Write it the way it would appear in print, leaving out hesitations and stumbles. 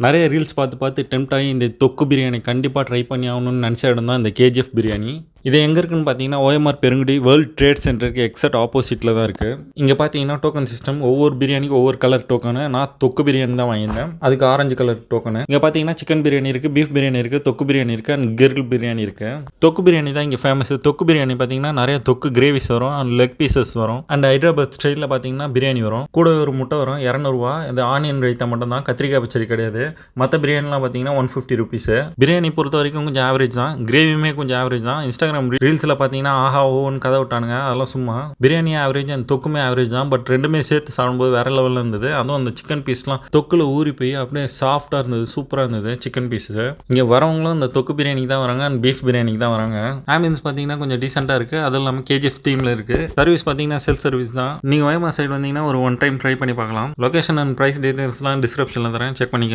நிறைய ரீல்ஸ் பார்த்து டெம்ப்ட் ஆகி இந்த தொக்கு பிரியாணி கண்டிப்பாக ட்ரை பண்ணி ஆகணும்னு நினச்ச இடம் தான் இந்த கேஜிஎஃப் பிரியாணி. இது எங்கே இருக்குன்னு பார்த்தீங்கன்னா ஓஎம்ஆர் பெருங்குடி வேர்ல்டு ட்ரேட் சென்டருக்கு எக்ஸாக்ட் ஆப்போசிட்டில் தான் இருக்குது. இங்கே பார்த்தீங்கன்னா டோக்கன் சிஸ்டம், ஒவ்வொரு பிரியாணிக்கு ஒவ்வொரு கலர் டோக்கனு. நான் தொக்கு பிரியாணி தான் வாங்கியிருந்தேன், அதுக்கு ஆரஞ்சு கலர் டோக்கனு. இங்கே பார்த்தீங்கன்னா சிக்கன் பிரியாணி இருக்குது, பீஃப் பிரியாணி இருக்குது, தொக்கு பிரியாணி இருக்குது, அண்ட் கிரில் பிரியாணி இருக்குது. தொக்கு பிரியாணி தான் இங்கே ஃபேமஸ். தொக்கு பிரியாணி பார்த்தீங்கன்னா நிறைய தொக்கு கிரேவிஸ் வரும், அண்ட் லெக் பீசஸ் வரும், அண்ட் ஹைதராபாத் ஸ்டைலில் பார்த்தீங்கன்னா பிரியாணி வரும். கூட ஒரு முட்டை வரும், 200 இந்த ஆனியன் ரைத்தா மட்டும் தான், கத்திரிக்காய் பச்சடி கிடையாது. மற்ற பிரியாணிலாம் பார்த்தீங்கன்னா 150 ருபீஸ். பிரியாணி பொறுத்த வரைக்கும் கொஞ்சம் ஆவரேஜ் தான், கிரேவியுமே கொஞ்சம் ஆவரேஜ் தான். இன்ஸ்டாகிராம் ரீல்ஸில் பார்த்தீங்கன்னா ஆஹா ஓன்னு கதை விட்டானுங்க, அதெல்லாம் சும்மா. பிரியாணி ஆவரேஜ் அண்ட் தொக்குமே ஆவரேஜ் தான், பட் ரெண்டுமே சேர்த்து சாப்பிடும்போது வேற லெவலில் இருந்தது. அதுவும் அந்த சிக்கன் பீஸ்லாம் தொக்குல ஊறி போய் அப்படியே சாஃப்டாக இருந்தது, சூப்பராக இருந்தது சிக்கன் பீஸு. இங்கே வரவங்களும் இந்த தொக்கு பிரியாணிக்கு தான் வராங்க, அண்ட் பீஃப் பிரியாணிக்கு தான் வராங்க. ஆம்பியன்ஸ் பார்த்தீங்கன்னா கொஞ்சம் டீசெண்டாக இருக்குது, அதுவும் இல்லாமல் கேஜிஎஃப் தீமில் இருக்குது. சர்வீஸ் பார்த்தீங்கன்னா செல்ஃப் சர்வீஸ் தான். நீங்கள் ஓஎம்ஆர் சைடு வந்தீங்கன்னா ஒரு 1 டைம் ட்ரை பண்ணி பார்க்கலாம். லொகேஷன் அண்ட் ப்ரைஸ் டீடைல்ஸ்லாம் டிஸ்கிரிப்ஷனில் தரேன், செக் பண்ணிக்கலாம்.